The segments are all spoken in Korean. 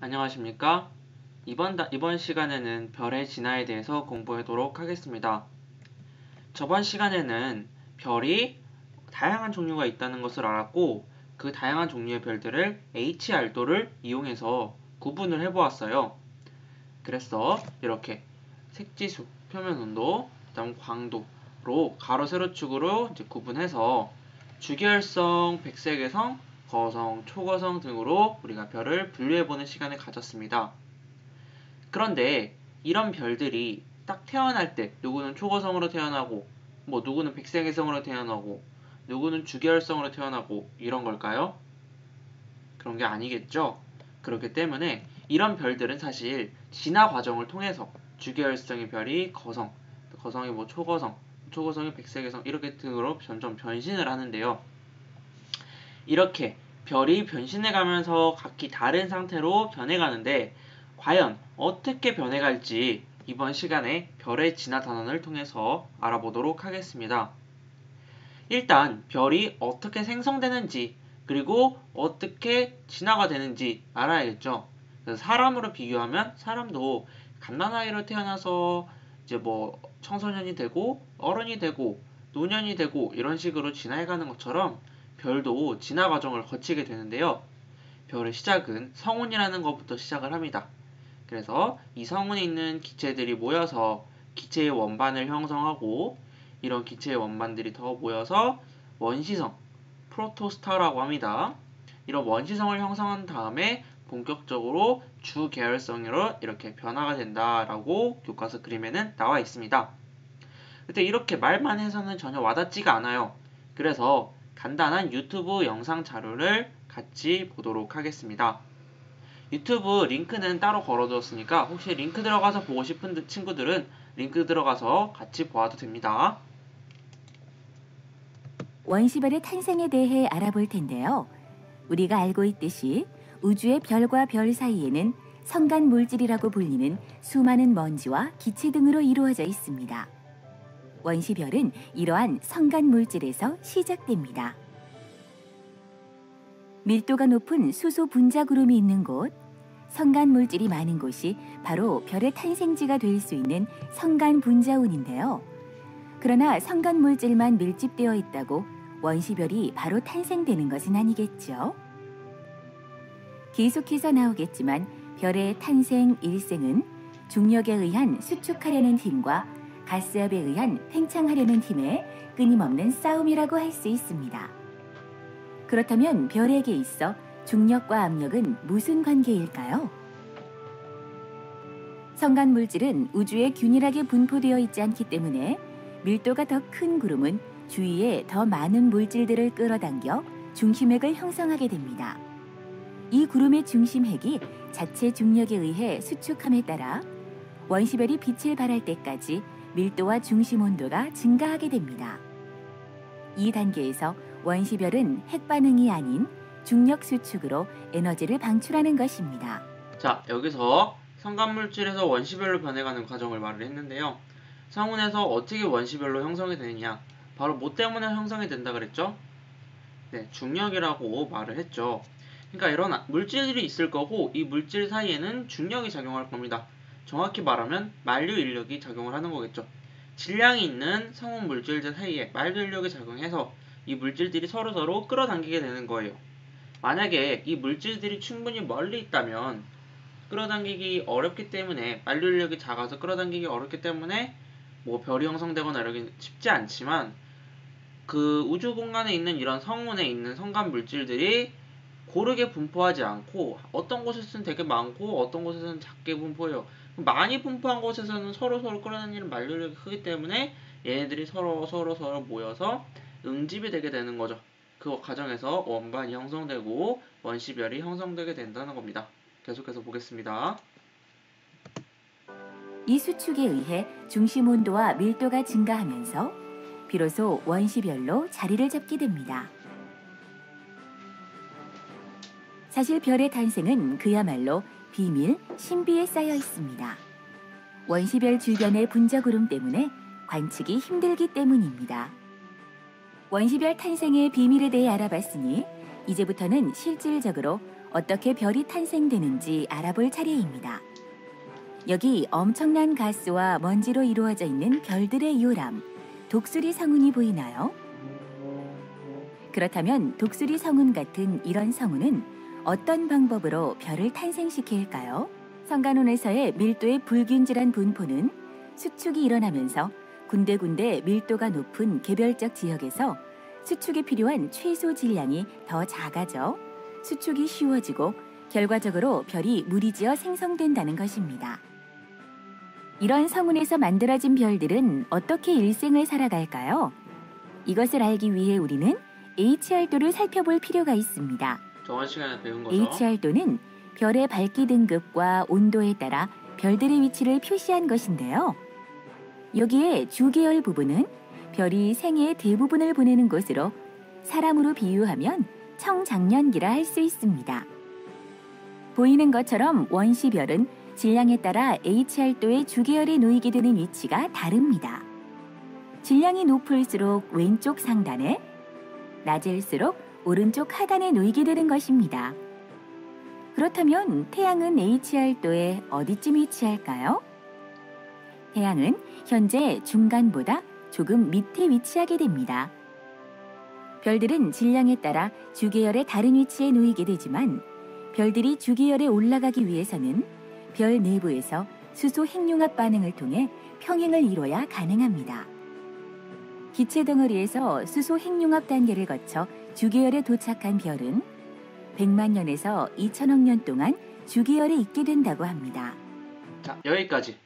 안녕하십니까? 이번 시간에는 별의 진화에 대해서 공부하도록 하겠습니다. 저번 시간에는 별이 다양한 종류가 있다는 것을 알았고, 그 다양한 종류의 별들을 HR도를 이용해서 구분을 해보았어요. 그래서 이렇게 색지수, 표면 온도, 그다음 광도로 가로 세로축으로 구분해서 주기율성, 백색외성, 거성, 초거성 등으로 우리가 별을 분류해보는 시간을 가졌습니다. 그런데 이런 별들이 딱 태어날 때 누구는 초거성으로 태어나고 누구는 백색외성으로 태어나고 누구는 주계열성으로 태어나고 이런 걸까요? 그런 게 아니겠죠? 그렇기 때문에 이런 별들은 사실 진화 과정을 통해서 주계열성의 별이 거성, 거성이 초거성, 초거성이 백색외성 이렇게 등으로 점점 변신을 하는데요. 이렇게 별이 변신해가면서 각기 다른 상태로 변해가는데 과연 어떻게 변해갈지 이번 시간에 별의 진화 단원을 통해서 알아보도록 하겠습니다. 일단 별이 어떻게 생성되는지 그리고 어떻게 진화가 되는지 알아야겠죠. 그래서 사람으로 비교하면 사람도 갓난아이로 태어나서 이제 청소년이 되고 어른이 되고 노년이 되고 이런 식으로 진화해가는 것처럼 별도 진화 과정을 거치게 되는데요. 별의 시작은 성운이라는 것부터 시작을 합니다. 그래서 이 성운에 있는 기체들이 모여서 기체의 원반을 형성하고 이런 기체의 원반들이 더 모여서 원시성, 프로토스타라고 합니다. 이런 원시성을 형성한 다음에 본격적으로 주계열성으로 이렇게 변화가 된다라고 교과서 그림에는 나와 있습니다. 근데 이렇게 말만 해서는 전혀 와닿지가 않아요. 그래서 간단한 유튜브 영상 자료를 같이 보도록 하겠습니다. 유튜브 링크는 따로 걸어두었으니까 혹시 링크 들어가서 보고 싶은 친구들은 링크 들어가서 같이 보아도 됩니다. 원시별의 탄생에 대해 알아볼 텐데요. 우리가 알고 있듯이 우주의 별과 별 사이에는 성간 물질이라고 불리는 수많은 먼지와 기체 등으로 이루어져 있습니다. 원시별은 이러한 성간 물질에서 시작됩니다. 밀도가 높은 수소 분자 구름이 있는 곳, 성간 물질이 많은 곳이 바로 별의 탄생지가 될 수 있는 성간 분자운인데요. 그러나 성간 물질만 밀집되어 있다고 원시별이 바로 탄생되는 것은 아니겠죠. 계속해서 나오겠지만 별의 탄생 일생은 중력에 의한 수축하려는 힘과 가스압에 의한 팽창하려는 힘의 끊임없는 싸움이라고 할 수 있습니다. 그렇다면 별에게 있어 중력과 압력은 무슨 관계일까요? 성간 물질은 우주에 균일하게 분포되어 있지 않기 때문에 밀도가 더 큰 구름은 주위에 더 많은 물질들을 끌어당겨 중심핵을 형성하게 됩니다. 이 구름의 중심핵이 자체 중력에 의해 수축함에 따라 원시별이 빛을 발할 때까지 밀도와 중심 온도가 증가하게 됩니다. 이 단계에서 원시별은 핵반응이 아닌 중력 수축으로 에너지를 방출하는 것입니다. 자, 여기서 성간물질에서 원시별로 변해가는 과정을 말을 했는데요. 성운에서 어떻게 원시별로 형성이 되느냐? 바로 뭐 때문에 형성이 된다 그랬죠? 네, 중력이라고 말을 했죠. 그러니까 이런 물질들이 있을 거고 이 물질 사이에는 중력이 작용할 겁니다. 정확히 말하면 만류 인력이 작용을 하는 거겠죠. 질량이 있는 성운 물질들 사이에 만류 인력이 작용해서 이 물질들이 서로서로 끌어당기게 되는 거예요. 만약에 이 물질들이 충분히 멀리 있다면 끌어당기기 어렵기 때문에 만류 인력이 작아서 끌어당기기 어렵기 때문에 별이 형성되거나 이러긴 쉽지 않지만 그 우주 공간에 있는 이런 성운에 있는 성간 물질들이 고르게 분포하지 않고 어떤 곳에서는 되게 많고 어떤 곳에서는 작게 분포해요. 많이 분포한 곳에서는 서로 끌어당기는 만류력이 크기 때문에 얘네들이 서로 모여서 응집이 되게 되는 거죠. 그 과정에서 원반이 형성되고 원시별이 형성되게 된다는 겁니다. 계속해서 보겠습니다. 이 수축에 의해 중심 온도와 밀도가 증가하면서 비로소 원시별로 자리를 잡게 됩니다. 사실 별의 탄생은 그야말로 비밀, 신비에 쌓여 있습니다. 원시별 주변의 분자구름 때문에 관측이 힘들기 때문입니다. 원시별 탄생의 비밀에 대해 알아봤으니 이제부터는 실질적으로 어떻게 별이 탄생되는지 알아볼 차례입니다. 여기 엄청난 가스와 먼지로 이루어져 있는 별들의 요람, 독수리 성운이 보이나요? 그렇다면 독수리 성운 같은 이런 성운은 어떤 방법으로 별을 탄생시킬까요? 성간혼에서의 밀도의 불균질한 분포는 수축이 일어나면서 군데군데 밀도가 높은 개별적 지역에서 수축에 필요한 최소 질량이 더 작아져 수축이 쉬워지고 결과적으로 별이 무리지어 생성된다는 것입니다. 이런 성운에서 만들어진 별들은 어떻게 일생을 살아갈까요? 이것을 알기 위해 우리는 HR도를 살펴볼 필요가 있습니다. 저번 시간에 배운 거죠. HR도는 별의 밝기 등급과 온도에 따라 별들의 위치를 표시한 것인데요. 여기에 주계열 부분은 별이 생애의 대부분을 보내는 곳으로 사람으로 비유하면 청장년기라 할 수 있습니다. 보이는 것처럼 원시별은 질량에 따라 HR도의 주계열에 놓이게 되는 위치가 다릅니다. 질량이 높을수록 왼쪽 상단에, 낮을수록 오른쪽 하단에 놓이게 되는 것입니다. 그렇다면 태양은 HR도에 어디쯤 위치할까요? 태양은 현재 중간보다 조금 밑에 위치하게 됩니다. 별들은 질량에 따라 주계열의 다른 위치에 놓이게 되지만 별들이 주계열에 올라가기 위해서는 별 내부에서 수소 핵융합 반응을 통해 평행을 이뤄야 가능합니다. 기체 덩어리에서 수소 핵융합 단계를 거쳐 주계열에 도착한 별은 100만 년에서 2천억 년 동안 주계열에 있게 된다고 합니다. 자, 여기까지.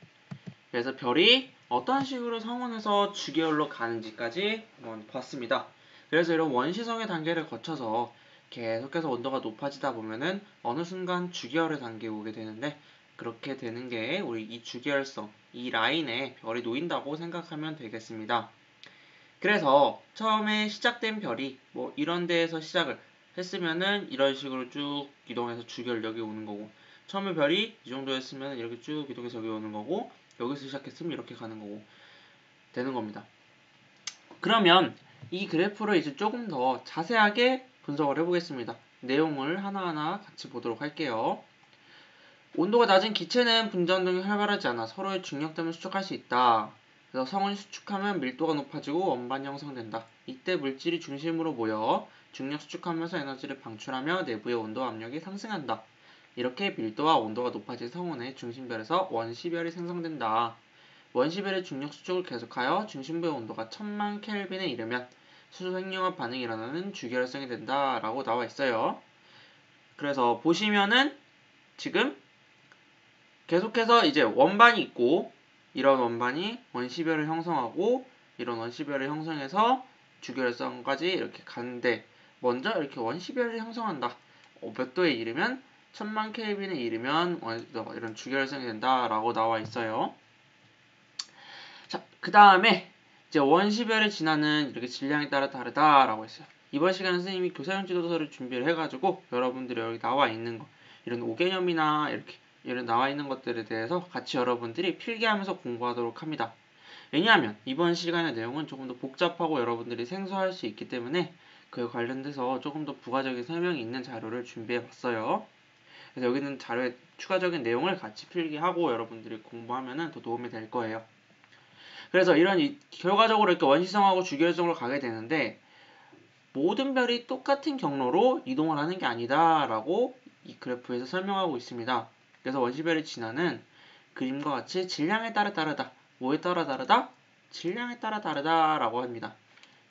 그래서 별이 어떤 식으로 성운에서 주계열로 가는지까지 한번 봤습니다. 그래서 이런 원시성의 단계를 거쳐서 계속해서 온도가 높아지다 보면은 어느 순간 주계열의 단계에 오게 되는데, 그렇게 되는 게 우리 이 주계열성, 이 라인에 별이 놓인다고 생각하면 되겠습니다. 그래서 처음에 시작된 별이 뭐 이런 데에서 시작을 했으면은 이런 식으로 쭉 이동해서 주계열 여기 오는 거고, 처음에 별이 이 정도였으면 이렇게 쭉 이동해서 여기 오는 거고, 여기서 시작했으면 이렇게 가는 거고 되는 겁니다. 그러면 이 그래프를 이제 조금 더 자세하게 분석을 해보겠습니다. 내용을 하나하나 같이 보도록 할게요. 온도가 낮은 기체는 분자 운동이 활발하지 않아 서로의 중력 때문에 수축할 수 있다. 그래서 성운이 수축하면 밀도가 높아지고 원반이 형성된다. 이때 물질이 중심으로 모여 중력 수축하면서 에너지를 방출하며 내부의 온도와 압력이 상승한다. 이렇게 밀도와 온도가 높아진 성운의 중심별에서 원시별이 생성된다. 원시별의 중력 수축을 계속하여 중심부의 온도가 1000만 켈빈에 이르면 수소 핵융합 반응이 일어나는 주계열성이 된다 라고 나와 있어요. 그래서 보시면은 지금 계속해서 이제 원반이 있고, 이런 원반이 원시별을 형성하고 이런 원시별을 형성해서 주계열성까지 이렇게 가는데, 먼저 이렇게 원시별을 형성한다. 몇 도에 이르면 1000만 켈빈에 이르면 이런 주계열성이 된다 라고 나와 있어요. 자, 그 다음에 이제 원시별의 진화는 이렇게 질량에 따라 다르다 라고 했어요. 이번 시간에 선생님이 교사용 지도서를 준비를 해가지고 여러분들이 여기 나와 있는 거, 이런 5개념이나 이렇게 이런 나와 있는 것들에 대해서 같이 여러분들이 필기하면서 공부하도록 합니다. 왜냐하면 이번 시간의 내용은 조금 더 복잡하고 여러분들이 생소할 수 있기 때문에 그에 관련돼서 조금 더 부가적인 설명이 있는 자료를 준비해 봤어요. 그래서 여기 있는 자료의 추가적인 내용을 같이 필기하고 여러분들이 공부하면 더 도움이 될 거예요. 그래서 결과적으로 이렇게 원시성하고 주계열성으로 가게 되는데, 모든 별이 똑같은 경로로 이동을 하는 게 아니다 라고 이 그래프에서 설명하고 있습니다. 그래서 원시별의 진화는 그림과 같이 질량에 따라 다르다. 뭐에 따라 다르다? 질량에 따라 다르다 라고 합니다.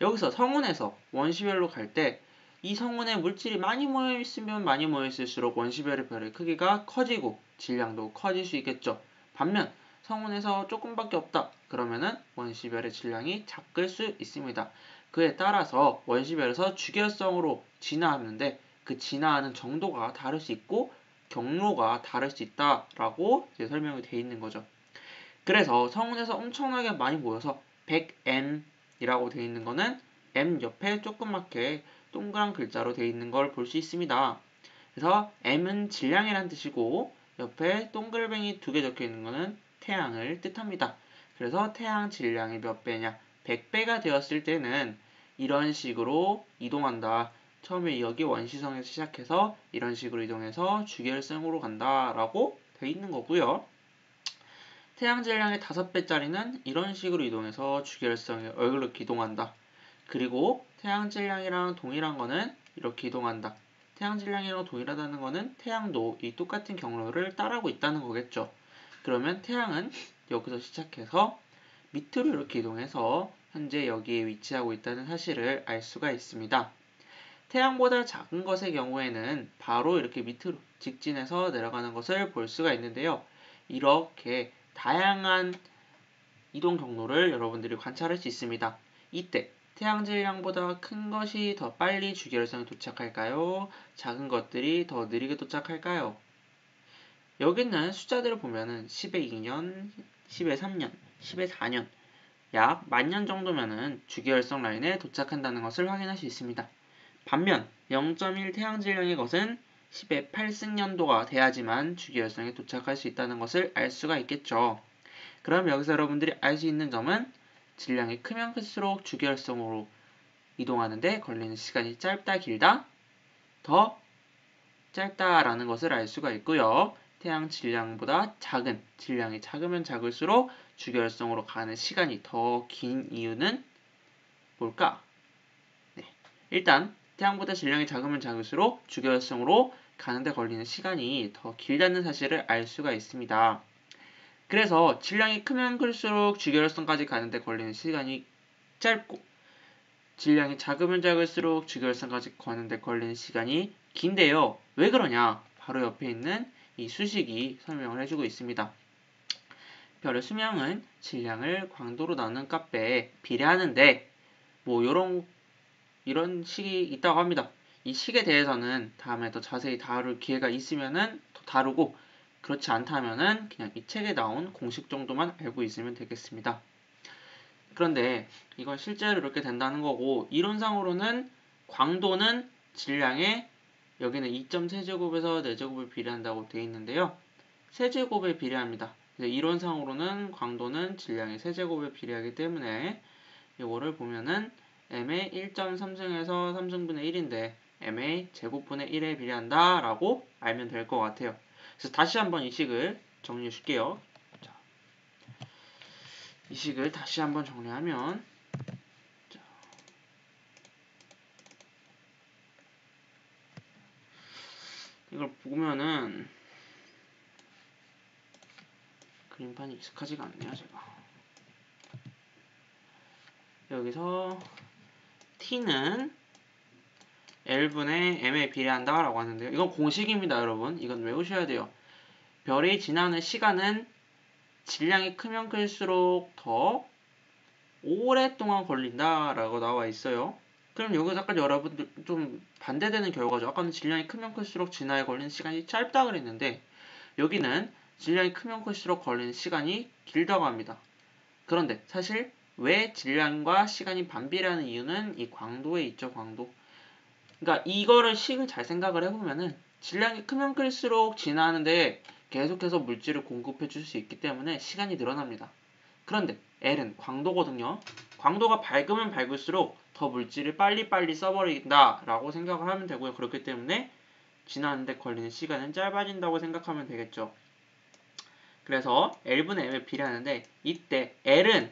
여기서 성운에서 원시별로 갈 때 이 성운에 물질이 많이 모여있으면 많이 모여있을수록 원시별의 별의 크기가 커지고 질량도 커질 수 있겠죠. 반면 성운에서 조금밖에 없다. 그러면은 원시별의 질량이 작을 수 있습니다. 그에 따라서 원시별에서 주계열성으로 진화하는데 그 진화하는 정도가 다를 수 있고 경로가 다를 수 있다라고 설명이 되어 있는 거죠. 그래서 성운에서 엄청나게 많이 모여서 100m이라고 되어 있는 거는 m 옆에 조그맣게 동그란 글자로 되어 있는 걸 볼 수 있습니다. 그래서 m은 질량이란 뜻이고 옆에 동글뱅이 2개 적혀 있는 거는 태양을 뜻합니다. 그래서 태양 질량이 몇 배냐? 100배가 되었을 때는 이런 식으로 이동한다. 처음에 여기 원시성에서 시작해서 이런 식으로 이동해서 주기율성으로 간다라고 돼 있는 거고요. 태양 질량의 5배짜리는 이런 식으로 이동해서 주기율성에 이렇게 이동한다. 그리고 태양 질량이랑 동일한 거는 이렇게 이동한다. 태양 질량이랑 동일하다는 거는 태양도 이 똑같은 경로를 따르고 있다는 거겠죠. 그러면 태양은 여기서 시작해서 밑으로 이렇게 이동해서 현재 여기에 위치하고 있다는 사실을 알 수가 있습니다. 태양보다 작은 것의 경우에는 바로 이렇게 밑으로 직진해서 내려가는 것을 볼 수가 있는데요. 이렇게 다양한 이동 경로를 여러분들이 관찰할 수 있습니다. 이때 태양 질량보다 큰 것이 더 빨리 주기율성에 도착할까요? 작은 것들이 더 느리게 도착할까요? 여기는 숫자들을 보면은 10의 2년, 10의 3년, 10의 4년, 약 10,000년 정도면은 주기율성 라인에 도착한다는 것을 확인할 수 있습니다. 반면 0.1 태양 질량의 것은 10의 8승년도가 돼야지만 주기율성에 도착할 수 있다는 것을 알 수가 있겠죠. 그럼 여기서 여러분들이 알 수 있는 점은 질량이 크면 클수록 주기율성으로 이동하는데 걸리는 시간이 짧다 길다? 더 짧다라는 것을 알 수가 있고요. 태양 질량보다 작은, 질량이 작으면 작을수록 주기율성으로 가는 시간이 더 긴 이유는 뭘까? 네. 일단 태양보다 질량이 작으면 작을수록 주기율성으로 가는데 걸리는 시간이 더 길다는 사실을 알 수가 있습니다. 그래서 질량이 크면 클수록 주기율성까지 가는데 걸리는 시간이 짧고 질량이 작으면 작을수록 주기율성까지 가는데 걸리는 시간이 긴데요. 왜 그러냐? 바로 옆에 있는 이 수식이 설명을 해주고 있습니다. 별의 수명은 질량을 광도로 나눈 값에 비례하는데 뭐 이런 식이 있다고 합니다. 이 식에 대해서는 다음에 더 자세히 다룰 기회가 있으면은 더 다루고 그렇지 않다면은 그냥 이 책에 나온 공식 정도만 알고 있으면 되겠습니다. 그런데 이건 실제로 이렇게 된다는 거고 이론상으로는 광도는 질량에 여기는 2.3제곱에서 4제곱을 비례한다고 되어 있는데요. 세제곱에 비례합니다. 이론상으로는 광도는 질량의 세제곱에 비례하기 때문에 이거를 보면은 m의 1.3승에서 3승분의 1인데 m의 제곱분의 1에 비례한다 라고 알면 될 것 같아요. 그래서 다시 한번 이 식을 정리해 줄게요. 자, 이 식을 다시 한번 정리하면 자, 이걸 보면은 그림판이 익숙하지가 않네요 제가. 여기서 t는 L분의 m에 비례한다 라고 하는데요. 이건 공식입니다 여러분. 이건 외우셔야 돼요. 별이 지나는 시간은 질량이 크면 클수록 더 오랫동안 걸린다 라고 나와 있어요. 그럼 여기서 아까 여러분들 좀 반대되는 결과죠. 아까는 질량이 크면 클수록 진화에 걸리는 시간이 짧다 그랬는데 여기는 질량이 크면 클수록 걸리는 시간이 길다고 합니다. 그런데 사실 왜 질량과 시간이 반비례하는 이유는 이 광도에 있죠. 광도. 그러니까 이거를 식을 잘 생각을 해보면은 질량이 크면 클수록 진화하는데 계속해서 물질을 공급해 줄 수 있기 때문에 시간이 늘어납니다. 그런데 L은 광도거든요. 광도가 밝으면 밝을수록 더 물질을 빨리빨리 써버린다 라고 생각을 하면 되고요. 그렇기 때문에 진화하는데 걸리는 시간은 짧아진다고 생각하면 되겠죠. 그래서 L분의 M에 비례하는데 이때 L은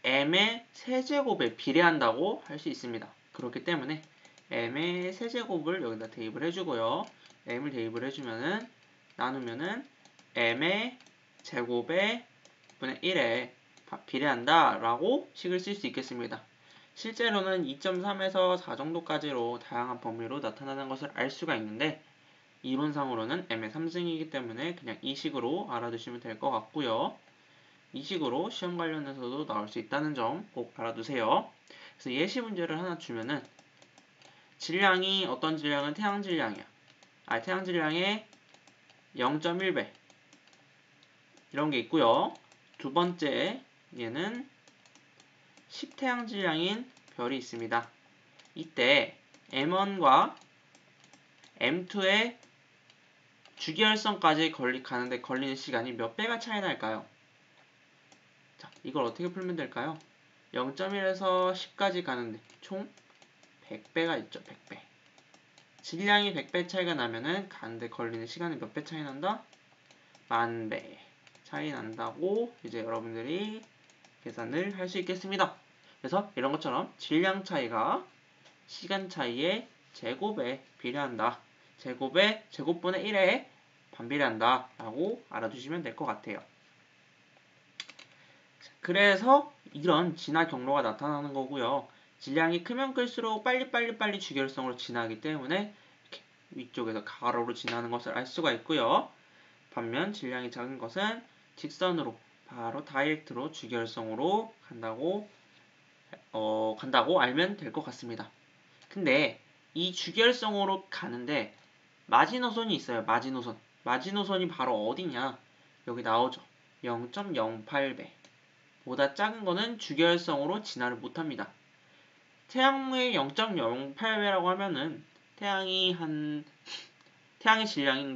M의 세제곱에 비례한다고 할 수 있습니다. 그렇기 때문에 m의 세제곱을 여기다 대입을 해주고요. m을 대입을 해주면은 나누면은 m의 제곱에 분의 1에 비례한다 라고 식을 쓸 수 있겠습니다. 실제로는 2.3에서 4 정도까지로 다양한 범위로 나타나는 것을 알 수가 있는데 이론상으로는 m의 3승이기 때문에 그냥 이 식으로 알아두시면 될 것 같고요. 이 식으로 시험 관련해서도 나올 수 있다는 점 꼭 알아두세요. 그래서 예시 문제를 하나 주면은 질량이 어떤 질량은 태양 질량이야. 태양 질량의 0.1배 이런 게 있고요. 두 번째 얘는 10태양 질량인 별이 있습니다. 이때 M1과 M2의 주기율성까지 가는데 걸리는 시간이 몇 배가 차이 날까요? 자, 이걸 어떻게 풀면 될까요? 0.1에서 10까지 가는데 총 100배가 있죠. 100배. 질량이 100배 차이가 나면은 가는데 걸리는 시간이 몇 배 차이 난다? 10,000배 차이 난다고 이제 여러분들이 계산을 할 수 있겠습니다. 그래서 이런 것처럼 질량 차이가 시간 차이의 제곱에 비례한다. 제곱의 제곱분의 1에 반비례한다 라고 알아두시면 될 것 같아요. 그래서 이런 진화 경로가 나타나는 거고요. 질량이 크면 클수록 빨리 주결성으로 진화하기 때문에 이렇게 위쪽에서 가로로 진화하는 것을 알 수가 있고요. 반면 질량이 작은 것은 직선으로 바로 다이렉트로 주결성으로 간다고 알면 될 것 같습니다. 근데 이 주결성으로 가는데 마지노선이 있어요. 마지노선이 바로 어디냐? 여기 나오죠. 0.08배. 보다 작은 거는 주결성으로 진화를 못합니다. 태양의 0.08배라고 하면은 태양의 질량의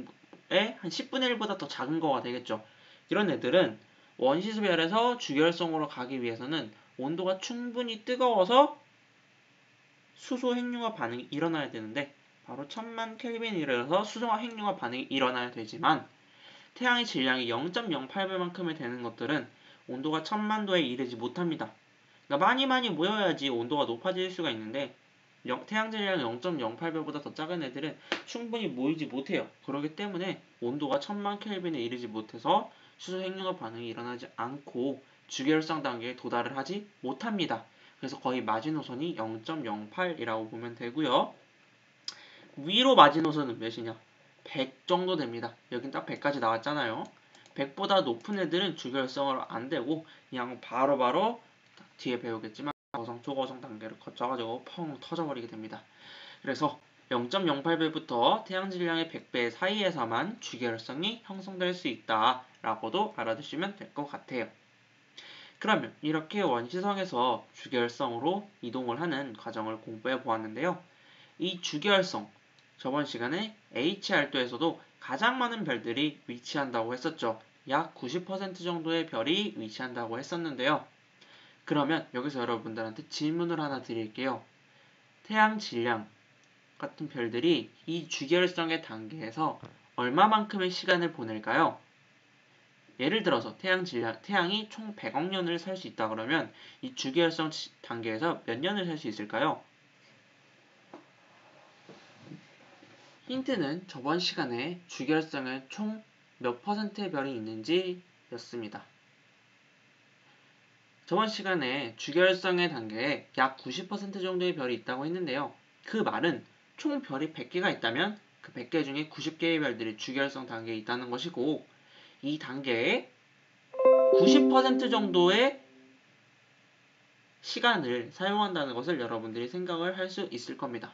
한 10분의 1보다 더 작은 거가 되겠죠. 이런 애들은 원시수별에서 주결성으로 가기 위해서는 온도가 충분히 뜨거워서 수소 핵융합 반응이 일어나야 되는데 바로 1000만 켈빈이 이르러서 수소와 핵융합 반응이 일어나야 되지만 태양의 질량이 0.08배만큼이 되는 것들은 온도가 1000만 도에 이르지 못합니다. 그러니까 많이 모여야지 온도가 높아질 수가 있는데 태양 질량이 0.08배보다 더 작은 애들은 충분히 모이지 못해요. 그렇기 때문에 온도가 1000만 켈빈에 이르지 못해서 수소 핵융합 반응이 일어나지 않고 주결성 단계에 도달을 하지 못합니다. 그래서 거의 마지노선이 0.08이라고 보면 되고요. 위로 마지노선은 몇이냐? 100 정도 됩니다. 여긴 딱 100까지 나왔잖아요. 100보다 높은 애들은 주결성으로 안 되고 그냥 바로바로 뒤에 배우겠지만 고성, 초고성 단계를 거쳐가지고 펑 터져버리게 됩니다. 그래서 0.08배부터 태양 질량의 100배 사이에서만 주결성이 형성될 수 있다라고도 알아두시면 될 것 같아요. 그러면 이렇게 원시성에서 주결성으로 이동을 하는 과정을 공부해 보았는데요. 이 주결성, 저번 시간에 HR도에서도 가장 많은 별들이 위치한다고 했었죠. 약 90% 정도의 별이 위치한다고 했었는데요. 그러면 여기서 여러분들한테 질문을 하나 드릴게요. 태양 질량 같은 별들이 이 주결성의 단계에서 얼마만큼의 시간을 보낼까요? 예를 들어서 태양이 총 100억 년을 살 수 있다 그러면 이 주기율성 단계에서 몇 년을 살 수 있을까요? 힌트는 저번 시간에 주기율성에 총 몇 퍼센트의 별이 있는지 였습니다. 저번 시간에 주기율성의 단계에 약 90% 정도의 별이 있다고 했는데요. 그 말은 총 별이 100개가 있다면 그 100개 중에 90개의 별들이 주기율성 단계에 있다는 것이고 이 단계에 90% 정도의 시간을 사용한다는 것을 여러분들이 생각을 할 수 있을 겁니다.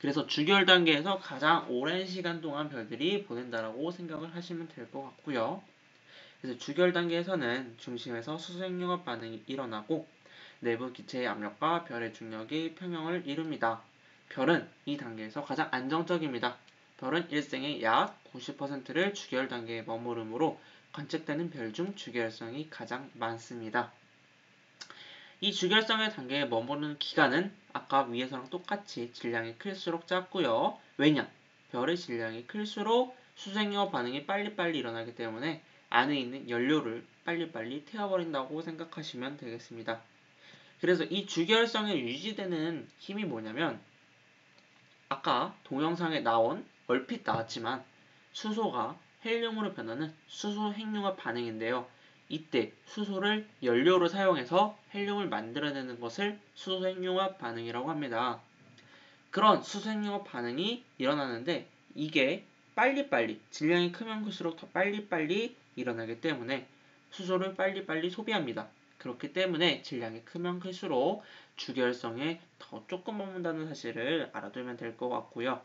그래서 주결 단계에서 가장 오랜 시간 동안 별들이 보낸다라고 생각을 하시면 될 것 같고요. 그래서 주결 단계에서는 중심에서 수소 핵융합 반응이 일어나고 내부 기체의 압력과 별의 중력이 평형을 이룹니다. 별은 이 단계에서 가장 안정적입니다. 별은 일생의 약 90%를 주결 단계에 머무르므로 관측되는 별 중 주결성이 가장 많습니다. 이 주결성의 단계에 머무르는 기간은 아까 위에서랑 똑같이 질량이 클수록 짧고요. 왜냐? 별의 질량이 클수록 수생력 반응이 빨리빨리 일어나기 때문에 안에 있는 연료를 빨리빨리 태워버린다고 생각하시면 되겠습니다. 그래서 이 주결성에 유지되는 힘이 뭐냐면 아까 동영상에 얼핏 나왔지만 수소가 헬륨으로 변하는 수소 핵융합 반응인데요. 이때 수소를 연료로 사용해서 헬륨을 만들어내는 것을 수소 핵융합 반응이라고 합니다. 그런 수소 핵융합 반응이 일어나는데 이게 빨리빨리 질량이 크면 클수록 더 빨리빨리 일어나기 때문에 수소를 빨리빨리 소비합니다. 그렇기 때문에 질량이 크면 클수록 주결성에 더 조금 머문다는 사실을 알아두면 될 것 같고요.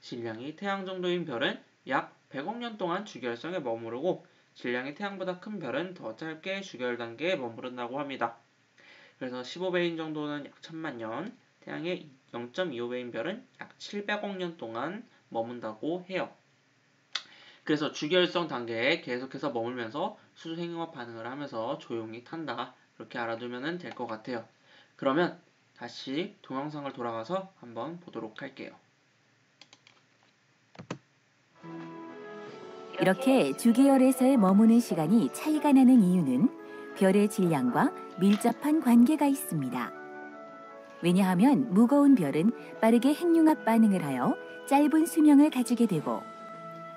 질량이 태양 정도인 별은 약 100억 년 동안 주결성에 머무르고 질량이 태양보다 큰 별은 더 짧게 주결 단계에 머무른다고 합니다. 그래서 15배인 정도는 약 1000만 년, 태양의 0.25배인 별은 약 700억 년 동안 머문다고 해요. 그래서 주결성 단계에 계속해서 머물면서 수소 핵융합 반응을 하면서 조용히 탄다. 그렇게 알아두면 될 것 같아요. 그러면 다시 동영상을 돌아가서 한번 보도록 할게요. 이렇게 주계열에서의 머무는 시간이 차이가 나는 이유는 별의 질량과 밀접한 관계가 있습니다. 왜냐하면 무거운 별은 빠르게 핵융합 반응을 하여 짧은 수명을 가지게 되고,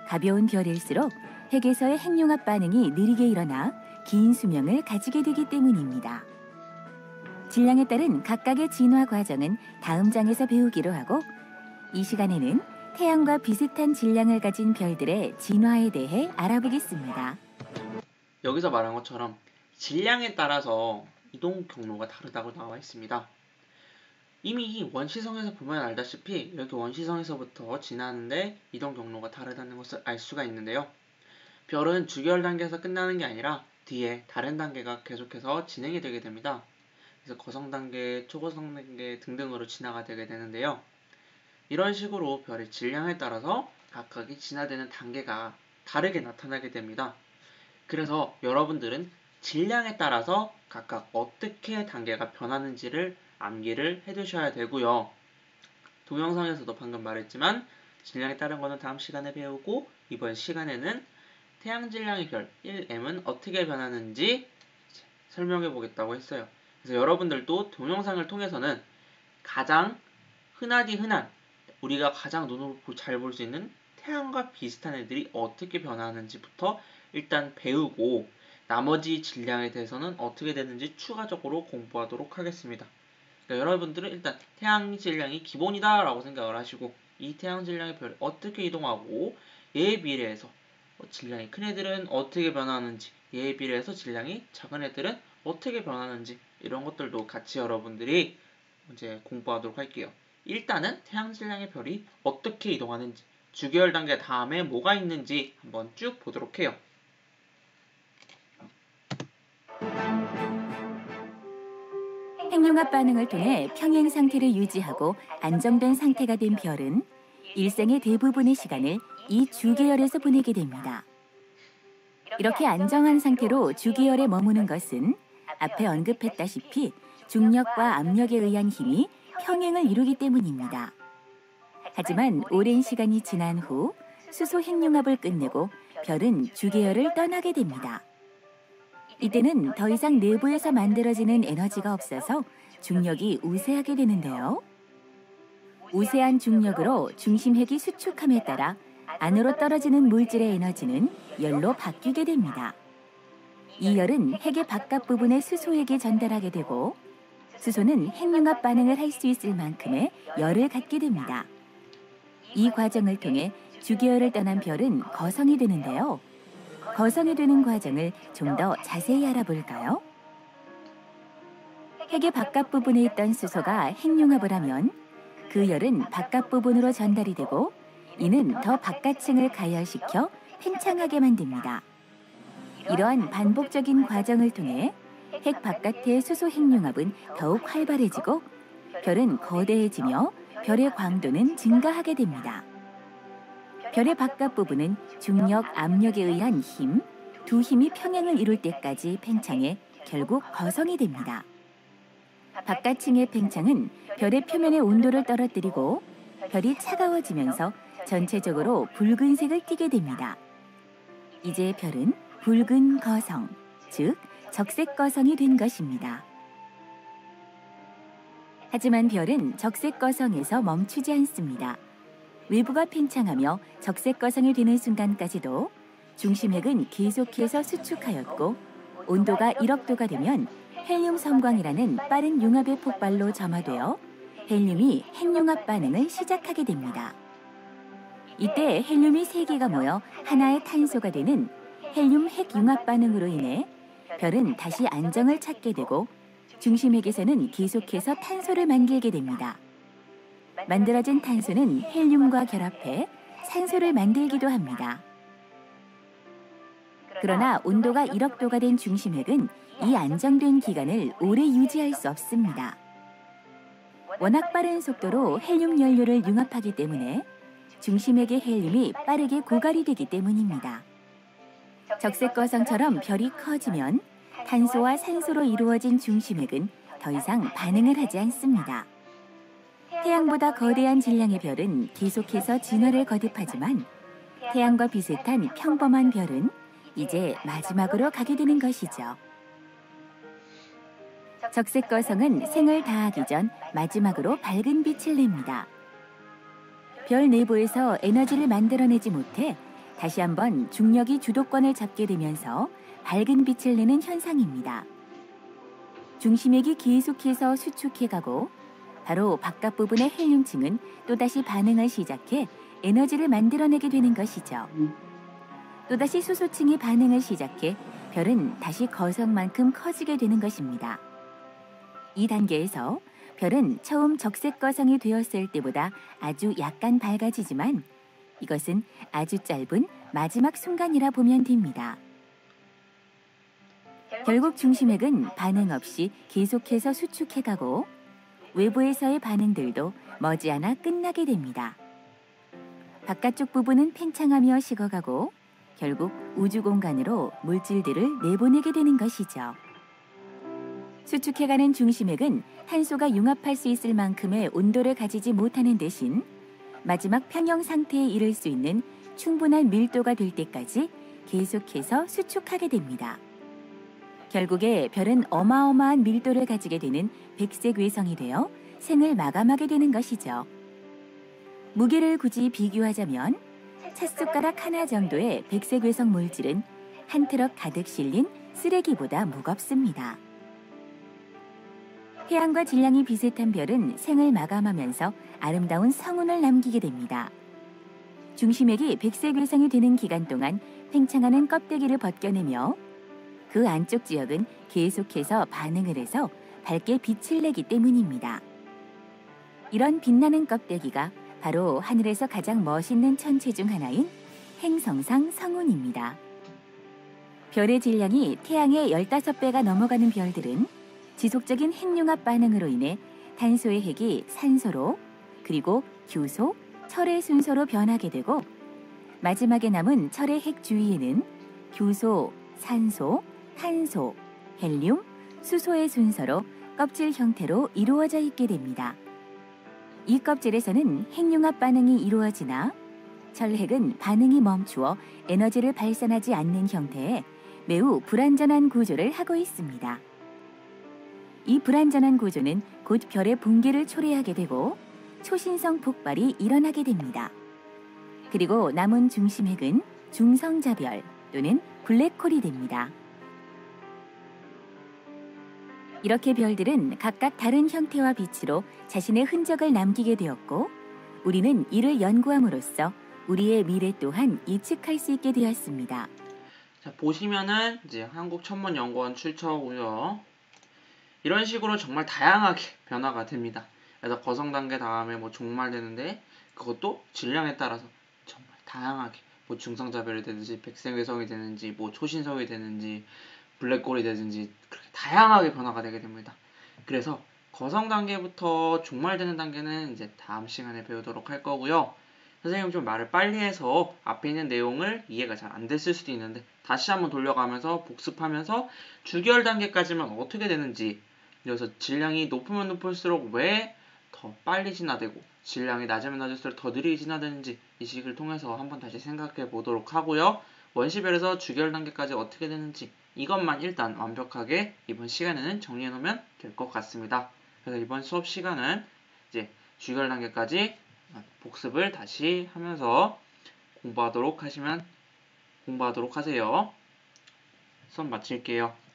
가벼운 별일수록 핵에서의 핵융합 반응이 느리게 일어나 긴 수명을 가지게 되기 때문입니다. 질량에 따른 각각의 진화 과정은 다음 장에서 배우기로 하고, 이 시간에는 태양과 비슷한 질량을 가진 별들의 진화에 대해 알아보겠습니다. 여기서 말한 것처럼 질량에 따라서 이동 경로가 다르다고 나와 있습니다. 이미 원시성에서 보면 알다시피 이렇게 원시성에서부터 진화하는데 이동 경로가 다르다는 것을 알 수가 있는데요. 별은 주계열 단계에서 끝나는 게 아니라 뒤에 다른 단계가 계속해서 진행이 되게 됩니다. 그래서 거성 단계, 초거성 단계 등등으로 진화가 되게 되는데요. 이런 식으로 별의 질량에 따라서 각각이 진화되는 단계가 다르게 나타나게 됩니다. 그래서 여러분들은 질량에 따라서 각각 어떻게 단계가 변하는지를 암기를 해두셔야 되고요. 동영상에서도 방금 말했지만 질량에 따른 거는 다음 시간에 배우고, 이번 시간에는 태양 질량의 별 1M은 어떻게 변하는지 설명해 보겠다고 했어요. 그래서 여러분들도 동영상을 통해서는 가장 흔한 우리가 가장 눈으로 잘 볼 수 있는 태양과 비슷한 애들이 어떻게 변하는지부터 일단 배우고, 나머지 질량에 대해서는 어떻게 되는지 추가적으로 공부하도록 하겠습니다. 그러니까 여러분들은 일단 태양 질량이 기본이다 라고 생각을 하시고, 이 태양 질량의 별이 어떻게 이동하고 얘에 비례해서 질량이 큰 애들은 어떻게 변하는지, 얘에 비례해서 질량이 작은 애들은 어떻게 변하는지, 이런 것들도 같이 여러분들이 이제 공부하도록 할게요. 일단은 태양 질량의 별이 어떻게 이동하는지, 주계열 단계 다음에 뭐가 있는지 한번 쭉 보도록 해요. 핵융합 반응을 통해 평행 상태를 유지하고 안정된 상태가 된 별은 일생의 대부분의 시간을 이 주계열에서 보내게 됩니다. 이렇게 안정한 상태로 주계열에 머무는 것은 앞에 언급했다시피 중력과 압력에 의한 힘이 평행을 이루기 때문입니다. 하지만 오랜 시간이 지난 후 수소 핵융합을 끝내고 별은 주계열을 떠나게 됩니다. 이때는 더 이상 내부에서 만들어지는 에너지가 없어서 중력이 우세하게 되는데요. 우세한 중력으로 중심핵이 수축함에 따라 안으로 떨어지는 물질의 에너지는 열로 바뀌게 됩니다. 이 열은 핵의 바깥 부분의 수소에게 전달하게 되고, 수소는 핵융합 반응을 할 수 있을 만큼의 열을 갖게 됩니다. 이 과정을 통해 주계열을 떠난 별은 거성이 되는데요. 거성이 되는 과정을 좀 더 자세히 알아볼까요? 핵의 바깥 부분에 있던 수소가 핵융합을 하면 그 열은 바깥 부분으로 전달이 되고, 이는 더 바깥층을 가열시켜 팽창하게 만듭니다. 이러한 반복적인 과정을 통해 핵 바깥의 수소 핵융합은 더욱 활발해지고 별은 거대해지며 별의 광도는 증가하게 됩니다. 별의 바깥 부분은 중력, 압력에 의한 힘, 두 힘이 평행을 이룰 때까지 팽창해 결국 거성이 됩니다. 바깥층의 팽창은 별의 표면의 온도를 떨어뜨리고 별이 차가워지면서 전체적으로 붉은색을 띠게 됩니다. 이제 별은 붉은 거성, 즉 적색 거성이 된 것입니다. 하지만 별은 적색 거성에서 멈추지 않습니다. 외부가 팽창하며 적색 거성이 되는 순간까지도 중심핵은 계속해서 수축하였고, 온도가 1억 도가 되면 헬륨 섬광이라는 빠른 융합의 폭발로 점화되어 헬륨이 핵융합 반응을 시작하게 됩니다. 이때 헬륨이 3개가 모여 하나의 탄소가 되는 헬륨 핵융합 반응으로 인해 별은 다시 안정을 찾게 되고, 중심핵에서는 계속해서 탄소를 만들게 됩니다. 만들어진 탄소는 헬륨과 결합해 산소를 만들기도 합니다. 그러나 온도가 1억 도가 된 중심핵은 이 안정된 기간을 오래 유지할 수 없습니다. 워낙 빠른 속도로 헬륨 연료를 융합하기 때문에 중심핵의 헬륨이 빠르게 고갈이 되기 때문입니다. 적색 거성처럼 별이 커지면 탄소와 산소로 이루어진 중심핵은 더 이상 반응을 하지 않습니다. 태양보다 거대한 질량의 별은 계속해서 진화를 거듭하지만 태양과 비슷한 평범한 별은 이제 마지막으로 가게 되는 것이죠. 적색거성은 생을 다하기 전 마지막으로 밝은 빛을 냅니다. 별 내부에서 에너지를 만들어내지 못해 다시 한번 중력이 주도권을 잡게 되면서 밝은 빛을 내는 현상입니다. 중심액이 계속해서 수축해가고 바로 바깥 부분의 헬륨층은 또다시 반응을 시작해 에너지를 만들어내게 되는 것이죠. 또다시 수소층이 반응을 시작해 별은 다시 거성만큼 커지게 되는 것입니다. 이 단계에서 별은 처음 적색거성이 되었을 때보다 아주 약간 밝아지지만 이것은 아주 짧은 마지막 순간이라 보면 됩니다. 결국 중심액은 반응 없이 계속해서 수축해가고 외부에서의 반응들도 머지않아 끝나게 됩니다. 바깥쪽 부분은 팽창하며 식어가고 결국 우주 공간으로 물질들을 내보내게 되는 것이죠. 수축해가는 중심액은 탄소가 융합할 수 있을 만큼의 온도를 가지지 못하는 대신 마지막 평형 상태에 이를 수 있는 충분한 밀도가 될 때까지 계속해서 수축하게 됩니다. 결국에 별은 어마어마한 밀도를 가지게 되는 백색 외성이 되어 생을 마감하게 되는 것이죠. 무게를 굳이 비교하자면 찻숟가락 하나 정도의 백색 외성 물질은 한 트럭 가득 실린 쓰레기보다 무겁습니다. 태양과 질량이 비슷한 별은 생을 마감하면서 아름다운 성운을 남기게 됩니다. 중심액이 백색 외성이 되는 기간 동안 팽창하는 껍데기를 벗겨내며 그 안쪽 지역은 계속해서 반응을 해서 밝게 빛을 내기 때문입니다. 이런 빛나는 껍데기가 바로 하늘에서 가장 멋있는 천체 중 하나인 행성상 성운입니다. 별의 질량이 태양의 15배가 넘어가는 별들은 지속적인 핵융합 반응으로 인해 탄소의 핵이 산소로 그리고 규소, 철의 순서로 변하게 되고 마지막에 남은 철의 핵 주위에는 규소, 산소, 탄소, 헬륨, 수소의 순서로 껍질 형태로 이루어져 있게 됩니다. 이 껍질에서는 핵융합 반응이 이루어지나 철핵은 반응이 멈추어 에너지를 발산하지 않는 형태의 매우 불완전한 구조를 하고 있습니다. 이 불완전한 구조는 곧 별의 붕괴를 초래하게 되고 초신성 폭발이 일어나게 됩니다. 그리고 남은 중심핵은 중성자별 또는 블랙홀이 됩니다. 이렇게 별들은 각각 다른 형태와 빛으로 자신의 흔적을 남기게 되었고 우리는 이를 연구함으로써 우리의 미래 또한 예측할 수 있게 되었습니다. 자, 보시면은 이제 한국천문연구원 출처고요. 이런 식으로 정말 다양하게 변화가 됩니다. 그래서 거성 단계 다음에 뭐 종말되는데 그것도 질량에 따라서 정말 다양하게 뭐 중성자별이 되든지 백색외성이 되는지 뭐 초신성이 되는지 블랙홀이 되든지 그렇게 다양하게 변화가 되게 됩니다. 그래서 거성 단계부터 종말되는 단계는 이제 다음 시간에 배우도록 할 거고요. 선생님 좀 말을 빨리 해서 앞에 있는 내용을 이해가 잘 안 됐을 수도 있는데 다시 한번 돌려가면서 복습하면서 주기열 단계까지만 어떻게 되는지 그래서 질량이 높으면 높을수록 왜 더 빨리 진화되고 질량이 낮으면 낮을수록 더 느리게 진화되는지 이 식을 통해서 한번 다시 생각해 보도록 하고요. 원시별에서 주기열 단계까지 어떻게 되는지 이것만 일단 완벽하게 이번 시간에는 정리해 놓으면 될 것 같습니다. 그래서 이번 수업 시간은 이제 주기열 단계까지 복습을 다시 하면서 공부하도록 하세요. 수업 마칠게요.